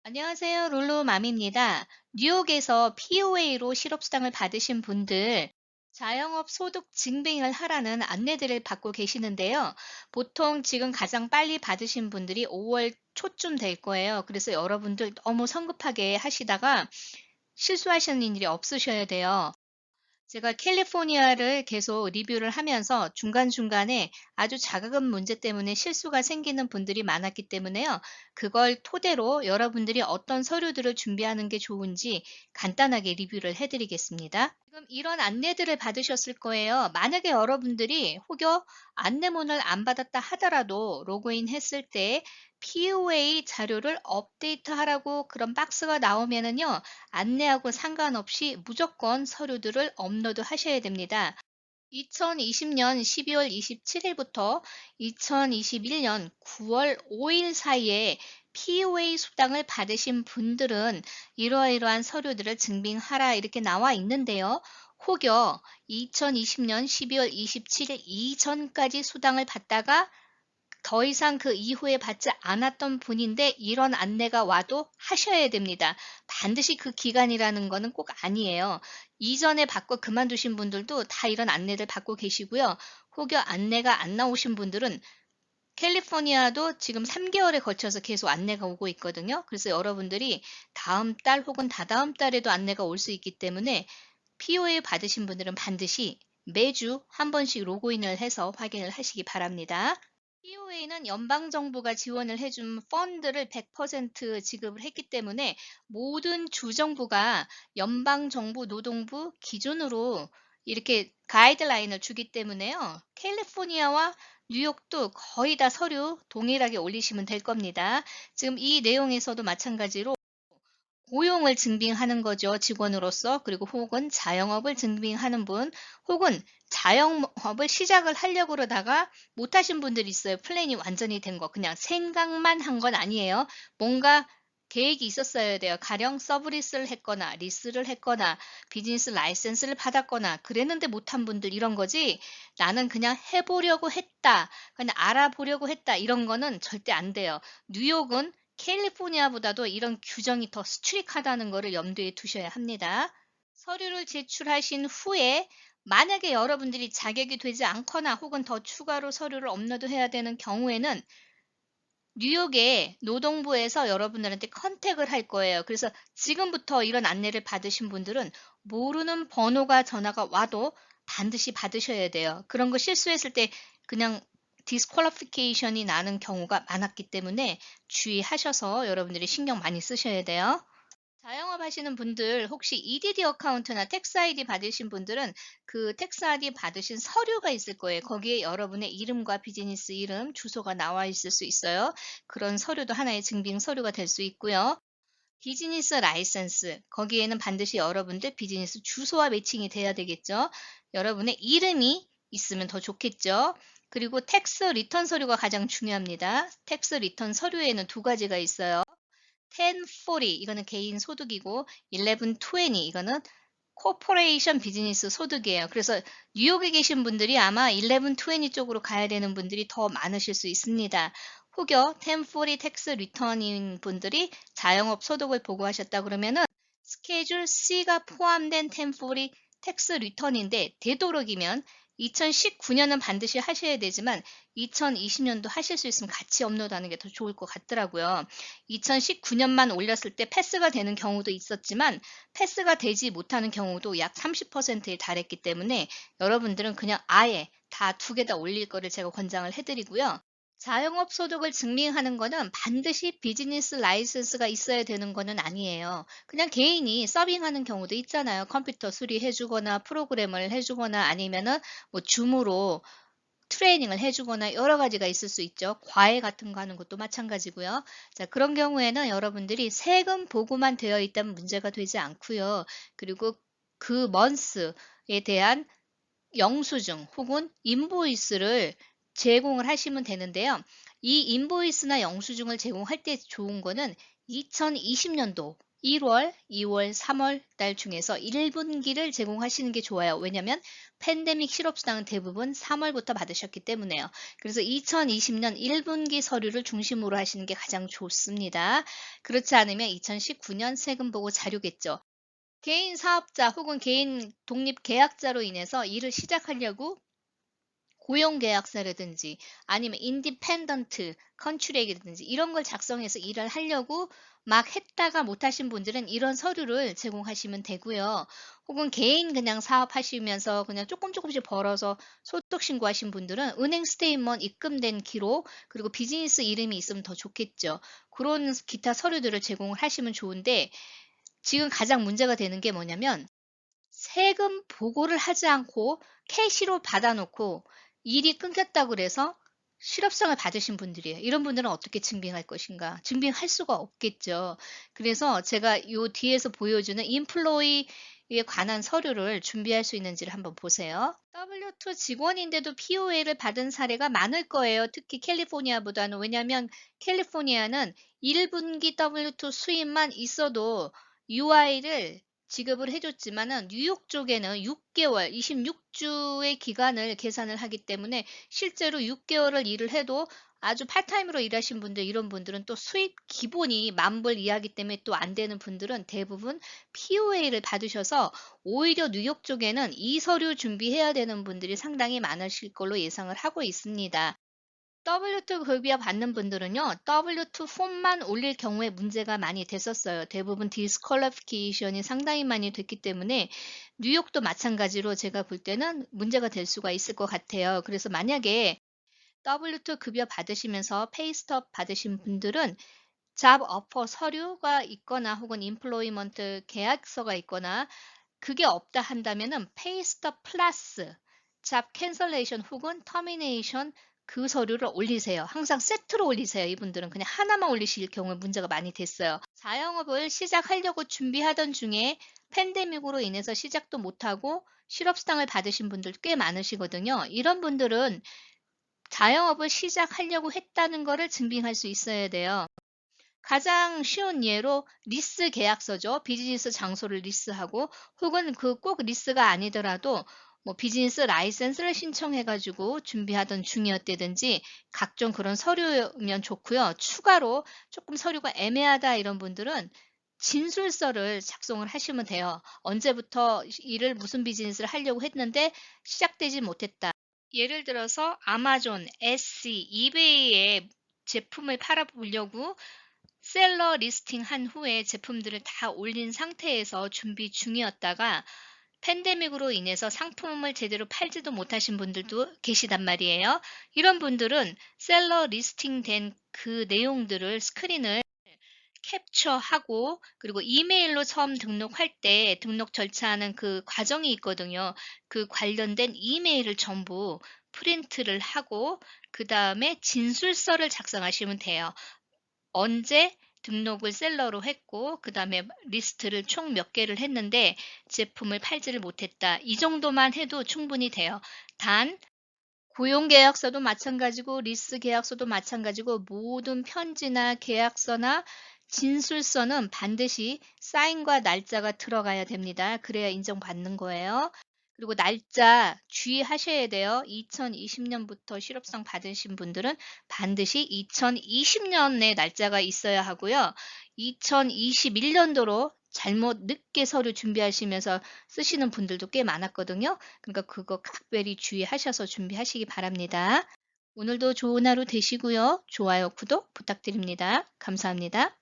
안녕하세요. 룰루맘입니다. 뉴욕에서 POA로 실업수당을 받으신 분들, 자영업 소득 증빙을 하라는 안내들을 받고 계시는데요. 보통 지금 가장 빨리 받으신 분들이 5월 초쯤 될 거예요. 그래서 여러분들 너무 성급하게 하시다가 실수하시는 일이 없으셔야 돼요. 제가 캘리포니아를 계속 리뷰를 하면서 중간중간에 아주 작은 문제 때문에 실수가 생기는 분들이 많았기 때문에요. 그걸 토대로 여러분들이 어떤 서류들을 준비하는 게 좋은지 간단하게 리뷰를 해드리겠습니다. 지금 이런 안내들을 받으셨을 거예요. 만약에 여러분들이 혹여 안내문을 안 받았다 하더라도 로그인 했을 때 POA 자료를 업데이트하라고 그런 박스가 나오면은요. 안내하고 상관없이 무조건 서류들을 업로드 하셔야 됩니다. 2020년 12월 27일부터 2021년 9월 5일 사이에 POA 수당을 받으신 분들은 이러이러한 서류들을 증빙하라 이렇게 나와 있는데요. 혹여 2020년 12월 27일 이전까지 수당을 받다가 더 이상 그 이후에 받지 않았던 분인데 이런 안내가 와도 하셔야 됩니다. 반드시 그 기간이라는 거는 꼭 아니에요. 이전에 받고 그만두신 분들도 다 이런 안내를 받고 계시고요. 혹여 안내가 안 나오신 분들은 캘리포니아도 지금 3개월에 걸쳐서 계속 안내가 오고 있거든요. 그래서 여러분들이 다음 달 혹은 다다음 달에도 안내가 올 수 있기 때문에 POA 받으신 분들은 반드시 매주 한 번씩 로그인을 해서 확인을 하시기 바랍니다. POA는 연방정부가 지원을 해준 펀드를 100% 지급을 했기 때문에 모든 주정부가 연방정부 노동부 기준으로 이렇게 가이드라인을 주기 때문에요. 캘리포니아와 뉴욕도 거의 다 서류 동일하게 올리시면 될 겁니다. 지금 이 내용에서도 마찬가지로 고용을 증빙하는 거죠. 직원으로서. 그리고 혹은 자영업을 증빙하는 분, 혹은 자영업을 시작을 하려고 그러다가 못하신 분들이 있어요. 플랜이 완전히 된 거. 그냥 생각만 한 건 아니에요. 뭔가 계획이 있었어야 돼요. 가령 서브리스를 했거나 리스를 했거나 비즈니스 라이센스를 받았거나 그랬는데 못한 분들 이런 거지. 나는 그냥 해보려고 했다. 그냥 알아보려고 했다. 이런 거는 절대 안 돼요. 뉴욕은 캘리포니아보다도 이런 규정이 더 스트릭하다는 것을 염두에 두셔야 합니다. 서류를 제출하신 후에 만약에 여러분들이 자격이 되지 않거나 혹은 더 추가로 서류를 업로드해야 되는 경우에는 뉴욕의 노동부에서 여러분들한테 컨택을 할 거예요. 그래서 지금부터 이런 안내를 받으신 분들은 모르는 번호가 전화가 와도 반드시 받으셔야 돼요. 그런 거 실수했을 때 그냥 디스퀄리피케이션이 나는 경우가 많았기 때문에 주의하셔서 여러분들이 신경 많이 쓰셔야 돼요. 자영업 하시는 분들 혹시 EDD 어카운트나 텍스 아이디 받으신 분들은 그 텍스 아이디 받으신 서류가 있을 거예요. 거기에 여러분의 이름과 비즈니스 이름, 주소가 나와 있을 수 있어요. 그런 서류도 하나의 증빙 서류가 될 수 있고요. 비즈니스 라이센스, 거기에는 반드시 여러분들 비즈니스 주소와 매칭이 돼야 되겠죠. 여러분의 이름이 있으면 더 좋겠죠. 그리고 텍스 리턴 서류가 가장 중요합니다. 텍스 리턴 서류에는 두 가지가 있어요. 1040 이거는 개인 소득이고 1120 이거는 코퍼레이션 비즈니스 소득이에요. 그래서 뉴욕에 계신 분들이 아마 1120 쪽으로 가야 되는 분들이 더 많으실 수 있습니다. 혹여 1040 텍스 리턴인 분들이 자영업 소득을 보고하셨다 그러면은 스케줄 C가 포함된 1040 텍스 리턴인데 되도록이면 2019년은 반드시 하셔야 되지만 2020년도 하실 수 있으면 같이 업로드하는 게 더 좋을 것 같더라고요. 2019년만 올렸을 때 패스가 되는 경우도 있었지만 패스가 되지 못하는 경우도 약 30%에 달했기 때문에 여러분들은 그냥 아예 다 두 개 다 올릴 거를 제가 권장을 해드리고요. 자영업 소득을 증명하는 거는 반드시 비즈니스 라이센스가 있어야 되는 거는 아니에요. 그냥 개인이 서빙하는 경우도 있잖아요. 컴퓨터 수리해 주거나 프로그램을 해 주거나 아니면은 뭐 줌으로 트레이닝을 해 주거나 여러 가지가 있을 수 있죠. 과외 같은 거 하는 것도 마찬가지고요. 자, 그런 경우에는 여러분들이 세금 보고만 되어 있다면 문제가 되지 않고요. 그리고 그 먼스에 대한 영수증 혹은 인보이스를 제공을 하시면 되는데요. 이 인보이스나 영수증을 제공할 때 좋은 거는 2020년도 1월, 2월, 3월 달 중에서 1분기를 제공하시는 게 좋아요. 왜냐면 팬데믹 실업수당은 대부분 3월부터 받으셨기 때문에요. 그래서 2020년 1분기 서류를 중심으로 하시는 게 가장 좋습니다. 그렇지 않으면 2019년 세금 보고 자료겠죠. 개인 사업자 혹은 개인 독립 계약자로 인해서 일을 시작하려고 고용계약서라든지 아니면 인디펜던트 컨트랙이라든지 이런 걸 작성해서 일을 하려고 막 했다가 못하신 분들은 이런 서류를 제공하시면 되고요. 혹은 개인 그냥 사업하시면서 그냥 조금씩 벌어서 소득 신고하신 분들은 은행 스테이트먼트 입금된 기록 그리고 비즈니스 이름이 있으면 더 좋겠죠. 그런 기타 서류들을 제공을 하시면 좋은데 지금 가장 문제가 되는 게 뭐냐면 세금 보고를 하지 않고 캐시로 받아 놓고 일이 끊겼다고 그래서 실업성을 받으신 분들이에요. 이런 분들은 어떻게 증빙할 것인가? 증빙할 수가 없겠죠. 그래서 제가 요 뒤에서 보여주는 인플로이에 관한 서류를 준비할 수 있는지를 한번 보세요. W2 직원인데도 POA를 받은 사례가 많을 거예요. 특히 캘리포니아보다는. 왜냐하면 캘리포니아는 1분기 W2 수입만 있어도 UI를 지급을 해 줬지만은 뉴욕 쪽에는 6개월 26주의 기간을 계산을 하기 때문에 실제로 6개월을 일을 해도 아주 파타임으로 일하신 분들 이런 분들은 또 수입 기본이 10,000불 이하이기 때문에 또 안 되는 분들은 대부분 POA를 받으셔서 오히려 뉴욕 쪽에는 이 서류 준비해야 되는 분들이 상당히 많으실 걸로 예상을 하고 있습니다. W2 급여 받는 분들은요. W2 폼만 올릴 경우에 문제가 많이 됐었어요. 대부분 디스퀄리피케이션이 상당히 많이 됐기 때문에 뉴욕도 마찬가지로 제가 볼 때는 문제가 될 수가 있을 것 같아요. 그래서 만약에 W2 급여 받으시면서 페이스톱 받으신 분들은 잡 오퍼 서류가 있거나 혹은 임플로이먼트 계약서가 있거나 그게 없다 한다면은 페이스톱 플러스 잡 캔슬레이션 혹은 터미네이션 그 서류를 올리세요. 항상 세트로 올리세요. 이분들은 그냥 하나만 올리실 경우에 문제가 많이 됐어요. 자영업을 시작하려고 준비하던 중에 팬데믹으로 인해서 시작도 못하고 실업수당을 받으신 분들 꽤 많으시거든요. 이런 분들은 자영업을 시작하려고 했다는 거를 증빙할 수 있어야 돼요. 가장 쉬운 예로 리스 계약서죠. 비즈니스 장소를 리스하고 혹은 그 꼭 리스가 아니더라도 뭐 비즈니스 라이센스를 신청해 가지고 준비하던 중이었다든지 각종 그런 서류면 좋고요. 추가로 조금 서류가 애매하다 이런 분들은 진술서를 작성을 하시면 돼요. 언제부터 일을 무슨 비즈니스를 하려고 했는데 시작되지 못했다. 예를 들어서 아마존, 에시, 이베이에 제품을 팔아보려고 셀러 리스팅 한 후에 제품들을 다 올린 상태에서 준비 중이었다가 팬데믹으로 인해서 상품을 제대로 팔지도 못하신 분들도 계시단 말이에요. 이런 분들은 셀러 리스팅된 그 내용들을 스크린을 캡처하고 그리고 이메일로 처음 등록할 때 등록 절차하는 그 과정이 있거든요. 그 관련된 이메일을 전부 프린트를 하고 그다음에 진술서를 작성하시면 돼요. 언제 등록을 셀러로 했고 그다음에 리스트를 총 몇 개를 했는데 제품을 팔지를 못했다. 이 정도만 해도 충분히 돼요. 단 고용계약서도 마찬가지고 리스 계약서도 마찬가지고 모든 편지나 계약서나 진술서는 반드시 사인과 날짜가 들어가야 됩니다. 그래야 인정받는 거예요. 그리고 날짜 주의하셔야 돼요. 2020년부터 실업상 받으신 분들은 반드시 2020년에 날짜가 있어야 하고요. 2021년도로 잘못 늦게 서류 준비하시면서 쓰시는 분들도 꽤 많았거든요. 그러니까 그거 각별히 주의하셔서 준비하시기 바랍니다. 오늘도 좋은 하루 되시고요. 좋아요, 구독 부탁드립니다. 감사합니다.